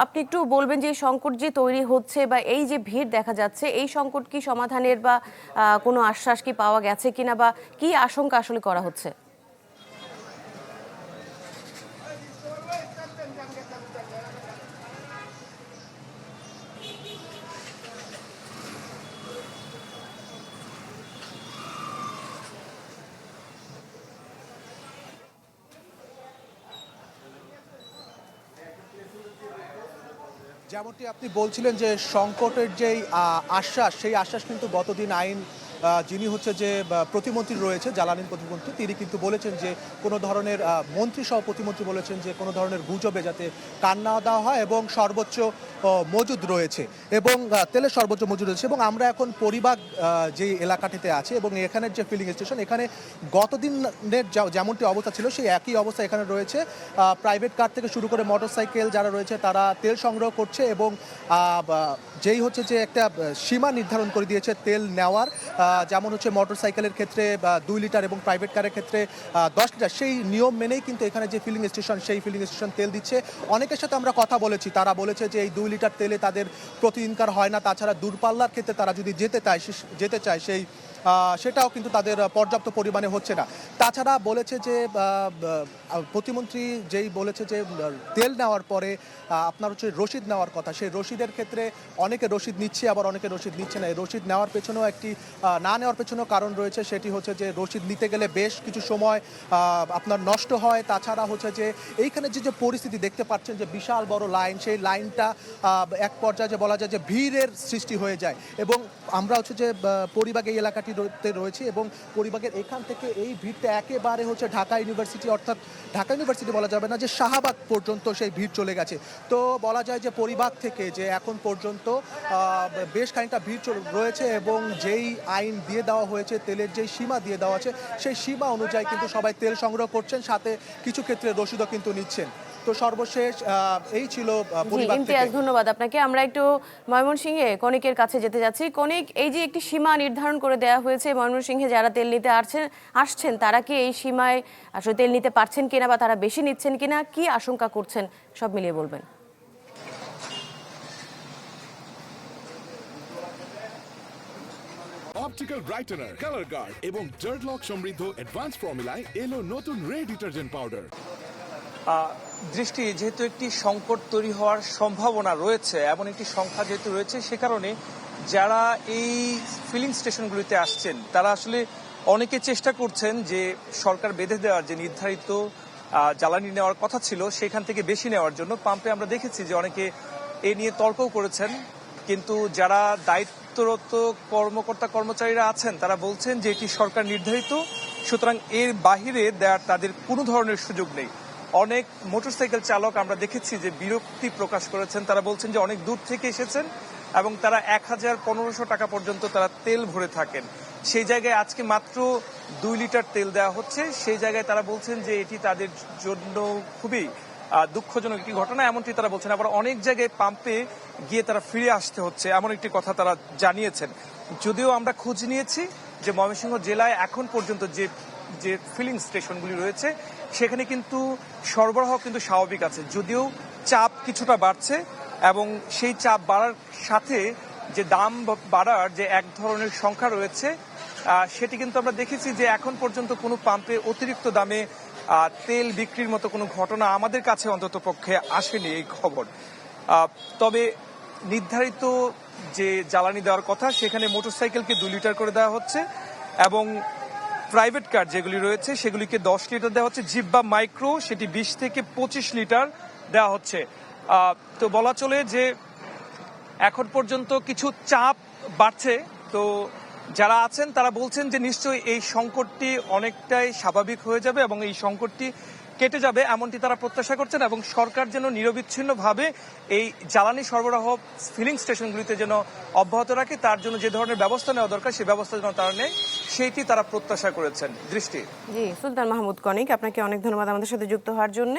আপনি একটু বলবেন যে এই সংকট যে তৈরি হচ্ছে বা এই যে ভিড় দেখা যাচ্ছে, এই সংকট কি সমাধানের বা কোনো আশ্বাস কি পাওয়া গেছে কিনা, বা কি আশঙ্কা আসলে করা হচ্ছে? যেমনটি আপনি বলছিলেন যে সংকটের যেই আশ্বাস, সেই আশ্বাস কিন্তু গতদিন যিনি হচ্ছে যে প্রতিমন্ত্রী রয়েছে, জ্বালানির প্রতিমন্ত্রী, তিনি কিন্তু বলেছেন যে কোনো ধরনের মন্ত্রী সহ প্রতিমন্ত্রী বলেছেন যে কোনো ধরনের গুজবে যাতে কান না দেওয়া হয় এবং সর্বোচ্চ মজুদ রয়েছে এবং তেলের সর্বোচ্চ মজুদ রয়েছে। এবং আমরা এখন পরিবাগ যে এলাকাটিতে আছে এবং এখানের যে ফিলিং স্টেশন, এখানে গতদিনের যেমনটি অবস্থা ছিল সেই একই অবস্থা এখানে রয়েছে। প্রাইভেট কার থেকে শুরু করে মোটরসাইকেল যারা রয়েছে তারা তেল সংগ্রহ করছে এবং যেই হচ্ছে যে একটা সীমা নির্ধারণ করে দিয়েছে তেল নেওয়ার, যেমন হচ্ছে মোটরসাইকেলের ক্ষেত্রে 2 লিটার এবং প্রাইভেট কারের ক্ষেত্রে 10 লিটার, সেই নিয়ম মেনেই কিন্তু এখানে যে ফিলিং স্টেশন, সেই ফিলিং স্টেশন তেল দিচ্ছে। অনেকের সাথে আমরা কথা বলেছি, তারা বলেছে যে এই 2 লিটার তেলে তাদের প্রতিদিনকার হয় না, তাছাড়া দূরপাল্লার ক্ষেত্রে তারা যদি যেতে চায় সেটাও কিন্তু তাদের পর্যাপ্ত পরিমাণে হচ্ছে না। তাছাড়া বলেছে যে প্রতিমন্ত্রী যেই বলেছে যে তেল নেওয়ার পরে আপনার হচ্ছে রসিদ নেওয়ার কথা, সেই রসিদের ক্ষেত্রে অনেকে রসিদ নিচ্ছে, আবার অনেকে রসিদ নিচ্ছে না। এই রসিদ নেওয়ার পেছনেও না নেওয়ার পেছনেও কারণ রয়েছে, সেটি হচ্ছে যে রসিদ নিতে গেলে বেশ কিছু সময় আপনার নষ্ট হয়। তাছাড়া হচ্ছে যে এইখানে যে পরিস্থিতি দেখতে পাচ্ছেন যে বিশাল বড় লাইন, সেই লাইনটা এক পর্যায়ে যে বলা যায় যে ভিড়ের সৃষ্টি হয়ে যায়। এবং আমরা হচ্ছে যে পরিবাগ এই এলাকাটিতে রয়েছি এবং পরিবাগের এখান থেকে এই ভিড়টা একেবারে হচ্ছে ঢাকা ইউনিভার্সিটি, অর্থাৎ ঢাকা ইউনিভার্সিটি বলা যাবে না, যে শাহবাগ পর্যন্ত সেই ভিড় চলে গেছে। তো বলা যায় যে পরিবাগ থেকে যে এখন পর্যন্ত বেশ খানিকটা ভিড় রয়েছে এবং যেই আইন দিয়ে দেওয়া হয়েছে, তেলের যেই সীমা দিয়ে দেওয়া আছে, সেই সীমা অনুযায়ী কিন্তু সবাই তেল সংগ্রহ করছেন, সাথে কিছু ক্ষেত্রে রসিদও কিন্তু নিচ্ছেন। তো সর্বশেষ এই ছিল পরিবাগ থেকে। ইমতিয়াজ, ধন্যবাদ আপনাকে। আমরা একটু ময়মনসিংহে কনিকের কাছে যেতে যাচ্ছি। কনিক, এই যে একটি সীমা নির্ধারণ করে দেওয়া হয়েছে, ময়মনসিংহে যারা তেল নিতে আসছেন তারা কি এই সীমায় আসলে তেল নিতে পারছেন কিনা বা তারা বেশি নিচ্ছেন কিনা, কি আশঙ্কা করছেন, সব মিলিয়ে বলবেন। অপটিক্যাল ব্রাইটেনার, কালার গার্ড এবং ডার্ট লক সমৃদ্ধ অ্যাডভান্স ফর্মুলায় এলো নতুন রে ডিটারজেন্ট পাউডার। দৃষ্টি, যেহেতু একটি সংকট তৈরি হওয়ার সম্ভাবনা রয়েছে, এমন একটি সংখ্যা যেহেতু রয়েছে, সে কারণে যারা এই ফিলিং স্টেশনগুলিতে আসছেন তারা আসলে অনেকে চেষ্টা করছেন যে সরকার বেঁধে দেওয়ার যে নির্ধারিত জ্বালানি নেওয়ার কথা ছিল সেখান থেকে বেশি নেওয়ার জন্য। পাম্পে আমরা দেখেছি যে অনেকে এ নিয়ে তর্কও করেছেন, কিন্তু যারা দায়িত্বরত কর্মকর্তা কর্মচারীরা আছেন তারা বলছেন যে এটি সরকার নির্ধারিত, সুতরাং এর বাহিরে দেওয়ার তাদের কোনো ধরনের সুযোগ নেই। অনেক মোটরসাইকেল চালক আমরা দেখেছি যে বিরক্তি প্রকাশ করেছেন, তারা বলছেন যে অনেক দূর থেকে এসেছেন এবং তারা 1000-1500 টাকা পর্যন্ত তারা তেল ভরে থাকেন। সেই জায়গায় আজকে মাত্র 2 লিটার তেল দেওয়া হচ্ছে, সেই জায়গায় তারা বলছেন যে এটি তাদের জন্য খুবই দুঃখজনক একটি ঘটনা, এমনটি তারা বলছেন। আবার অনেক জায়গায় পাম্পে গিয়ে তারা ফিরে আসতে হচ্ছে, এমন একটি কথা তারা জানিয়েছেন। যদিও আমরা খোঁজ নিয়েছি যে ময়মনসিংহ জেলায় এখন পর্যন্ত যে ফিলিং স্টেশনগুলি রয়েছে সেখানে কিন্তু সরবরাহ কিন্তু স্বাভাবিক আছে, যদিও চাপ কিছুটা বাড়ছে এবং সেই চাপ বাড়ার সাথে যে দাম বাড়ার যে এক ধরনের সংখ্যা রয়েছে সেটি কিন্তু আমরা দেখেছি যে এখন পর্যন্ত কোনো পাম্পে অতিরিক্ত দামে তেল বিক্রির মতো কোনো ঘটনা আমাদের কাছে অন্তত পক্ষে আসেনি এই খবর। তবে নির্ধারিত যে জ্বালানি দেওয়ার কথা সেখানে মোটরসাইকেলকে 2 লিটার করে দেওয়া হচ্ছে এবং প্রাইভেট কার যেগুলি রয়েছে সেগুলিকে 10 লিটার দেওয়া হচ্ছে। জিপ বা মাইক্রো সেটি 20 থেকে 25 লিটার দেওয়া হচ্ছে। তো বলা চলে যে এখন পর্যন্ত কিছু চাপ বাড়ছে। তো যারা আছেন তারা বলছেন যে নিশ্চয়ই এই সংকটটি অনেকটাই স্বাভাবিক হয়ে যাবে এবং এই সংকটটি কেটে যাবে, এমনটি তারা প্রত্যাশা করছেন এবং সরকার যেন নিরবিচ্ছিন্নভাবে এই জ্বালানি সরবরাহ ফিলিং স্টেশনগুলিতে যেন অব্যাহত রাখে, তার জন্য যে ধরনের ব্যবস্থা নেওয়া দরকার সেই ব্যবস্থা যেন তারা নেয়, সেইটি তারা প্রত্যাশা করেছেন। দৃষ্টি। জি, সুলতান মাহমুদ কনিক, আপনাকে অনেক ধন্যবাদ আমাদের সাথে যুক্ত হওয়ার জন্য।